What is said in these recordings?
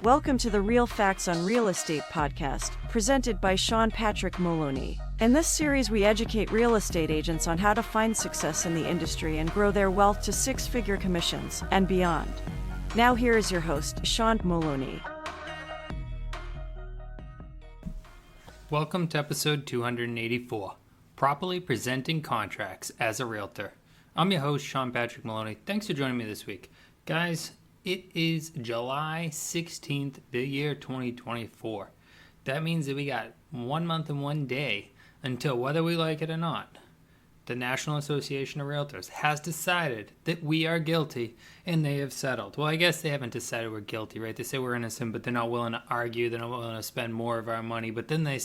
Welcome to the Real Facts on Real Estate podcast, presented by Sean Patrick Maloney. In this series, we educate real estate agents on how to find success in the industry and grow their wealth to six-figure commissions and beyond. Now here is your host, Sean Maloney. Welcome to episode 284, Properly Presenting Contracts as a Realtor. I'm your host, Sean Patrick Maloney. Thanks for joining me this week. Guys, it is July 16th, the year 2024. That means that we got 1 month and 1 day until, whether we like it or not, the National Association of Realtors has decided that we are guilty and they have settled. Well, I guess they haven't decided we're guilty, right? They say we're innocent, but they're not willing to argue. They're not willing to spend more of our money. But then they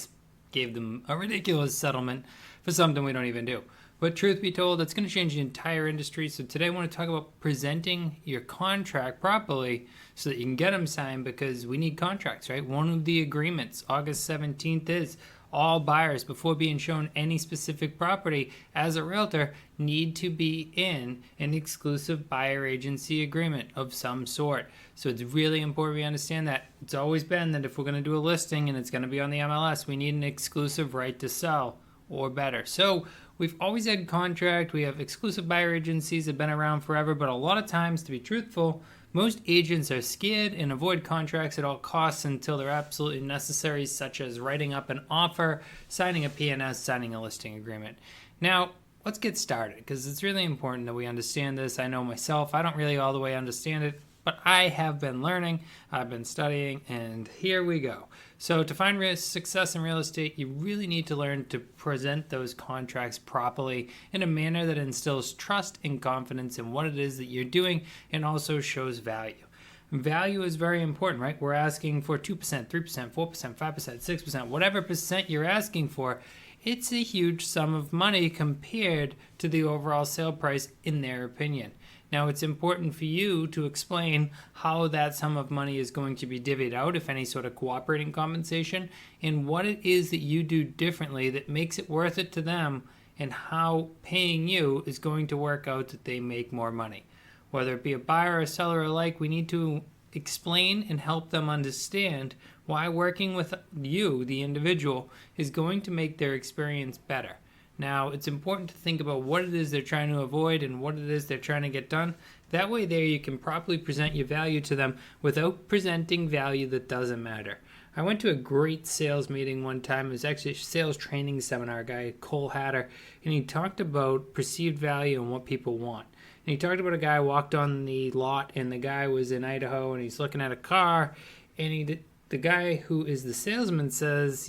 gave them a ridiculous settlement for something we don't even do. But truth be told, it's going to change the entire industry. So today I want to talk about presenting your contract properly so that you can get them signed, because we need contracts, right? One of the agreements, August 17th, is all buyers, before being shown any specific property as a realtor, need to be in an exclusive buyer agency agreement of some sort. So it's really important we understand that. It's always been that if we're going to do a listing and it's going to be on the MLS, we need an exclusive right to sell or better. So we've always had contract. We have exclusive buyer agencies that have been around forever, but a lot of times, to be truthful, most agents are scared and avoid contracts at all costs until they're absolutely necessary, such as writing up an offer, signing a PNS, signing a listing agreement. Now, let's get started, because it's really important that we understand this. I know myself, I don't really all the way understand it, but I have been learning, I've been studying, and here we go. So to find success in real estate, you really need to learn to present those contracts properly in a manner that instills trust and confidence in what it is that you're doing and also shows value. Value is very important, right? We're asking for 2%, 3%, 4%, 5%, 6%, whatever percent you're asking for. It's a huge sum of money compared to the overall sale price, in their opinion. Now, it's important for you to explain how that sum of money is going to be divvied out, if any sort of cooperating compensation, and what it is that you do differently that makes it worth it to them, and how paying you is going to work out that they make more money. Whether it be a buyer or seller alike, we need to explain and help them understand why working with you, the individual, is going to make their experience better. Now, it's important to think about what it is they're trying to avoid and what it is they're trying to get done. That way there you can properly present your value to them without presenting value that doesn't matter. I went to a great sales meeting one time. It was actually a sales training seminar, a guy, Cole Hatter, and he talked about perceived value and what people want. And he talked about a guy who walked on the lot, and the guy was in Idaho, and he's looking at a car, and the guy who is the salesman says,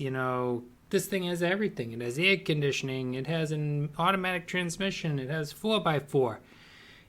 this thing has everything. It has air conditioning. It has an automatic transmission. It has 4x4.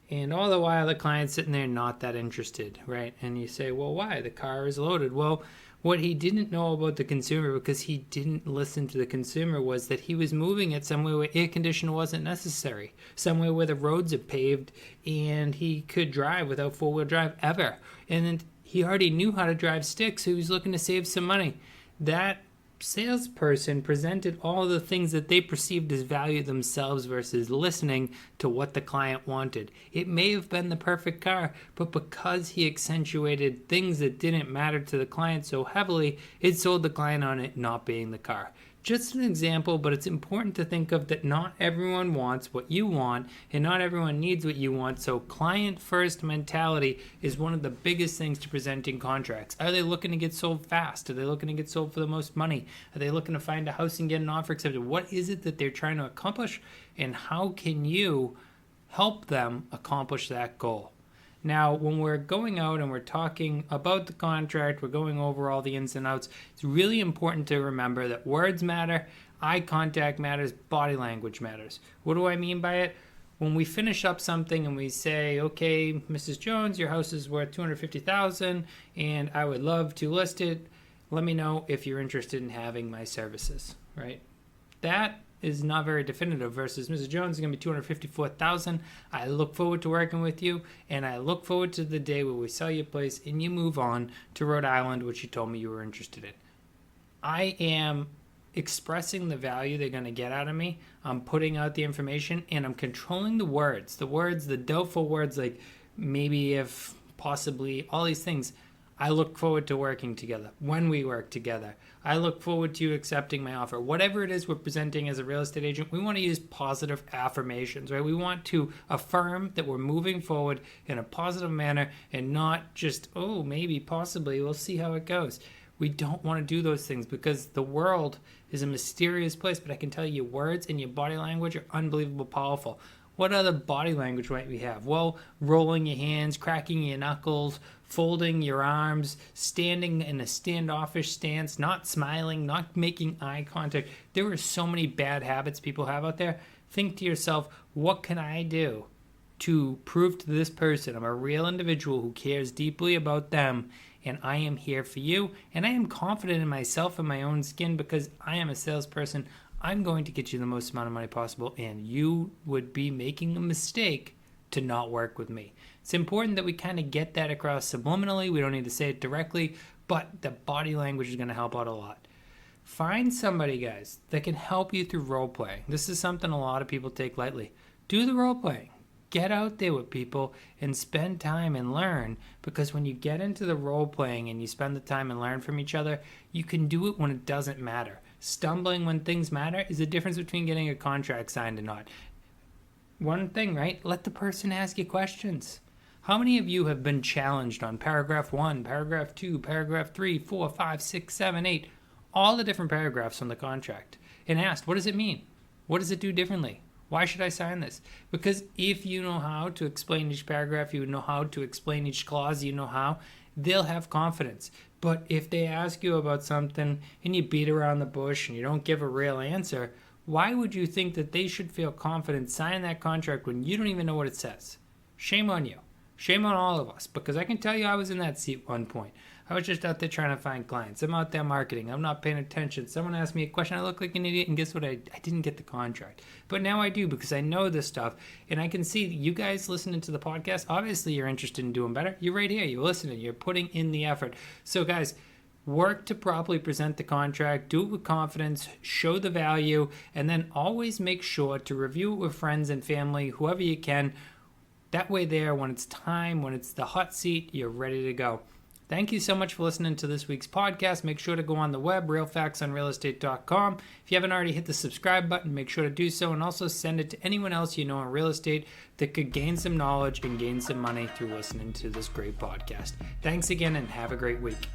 And all the while, the client's sitting there not that interested, right? And you say, well, why? The car is loaded. Well, what he didn't know about the consumer, because he didn't listen to the consumer, was that he was moving it somewhere where air conditioning wasn't necessary, somewhere where the roads are paved and he could drive without four-wheel drive ever. And then he already knew how to drive stick, so he was looking to save some money. That salesperson presented all the things that they perceived as value themselves versus listening to what the client wanted. It may have been the perfect car, but because he accentuated things that didn't matter to the client so heavily, it sold the client on it not being the car. Just an example, but it's important to think of that not everyone wants what you want and not everyone needs what you want. So client-first mentality is one of the biggest things to presenting contracts. Are they looking to get sold fast? Are they looking to get sold for the most money? Are they looking to find a house and get an offer accepted? What is it that they're trying to accomplish, and how can you help them accomplish that goal? Now, when we're going out and we're talking about the contract, we're going over all the ins and outs, it's really important to remember that words matter, eye contact matters, body language matters. What do I mean by it? When we finish up something and we say, okay, Mrs. Jones, your house is worth $250,000 and I would love to list it. Let me know if you're interested in having my services, right? That is not very definitive versus Mrs. Jones is going to be $254,000. I look forward to working with you, and I look forward to the day where we sell your place and you move on to Rhode Island, which you told me you were interested in. I am expressing the value they're going to get out of me. I'm putting out the information, and I'm controlling the words, the doubtful words like maybe, if, possibly, all these things. I look forward to working together. When we work together, I look forward to you accepting my offer. Whatever it is we're presenting as a real estate agent, we want to use positive affirmations, right? We want to affirm that we're moving forward in a positive manner and not just, oh, maybe, possibly, we'll see how it goes. We don't want to do those things because the world is a mysterious place, but I can tell you your words and your body language are unbelievable powerful. What other body language might we have? Well, rolling your hands, cracking your knuckles, folding your arms, standing in a standoffish stance, not smiling, not making eye contact. There are so many bad habits people have out there. Think to yourself, what can I do to prove to this person I'm a real individual who cares deeply about them, and I am here for you, and I am confident in myself and my own skin because I am a salesperson. I'm going to get you the most amount of money possible, and you would be making a mistake to not work with me. It's important that we kind of get that across subliminally. We don't need to say it directly, but the body language is going to help out a lot. Find somebody, guys, that can help you through role playing. This is something a lot of people take lightly. Do the role playing. Get out there with people and spend time and learn, because when you get into the role playing and you spend the time and learn from each other, you can do it when it doesn't matter. Stumbling when things matter is the difference between getting a contract signed and not. One thing, right? Let the person ask you questions. How many of you have been challenged on paragraph 1, paragraph 2, paragraph 3, 4, 5, 6, 7, 8, all the different paragraphs on the contract, and asked, what does it mean? What does it do differently? Why should I sign this? Because if you know how to explain each paragraph, you know how to explain each clause, you know how, they'll have confidence. But if they ask you about something and you beat around the bush and you don't give a real answer, why would you think that they should feel confident signing that contract when you don't even know what it says? Shame on you. Shame on all of us, because I can tell you I was in that seat at one point. I was just out there trying to find clients. I'm out there marketing. I'm not paying attention. Someone asked me a question. I look like an idiot, and guess what? I didn't get the contract. But now I do, because I know this stuff, and I can see you guys listening to the podcast. Obviously, you're interested in doing better. You're right here. You're listening. You're putting in the effort. So, guys, work to properly present the contract. Do it with confidence. Show the value. And then always make sure to review it with friends and family, whoever you can. That way there, when it's time, when it's the hot seat, you're ready to go. Thank you so much for listening to this week's podcast. Make sure to go on the web, realfactsonrealestate.com. If you haven't already hit the subscribe button, make sure to do so, and also send it to anyone else you know in real estate that could gain some knowledge and gain some money through listening to this great podcast. Thanks again, and have a great week.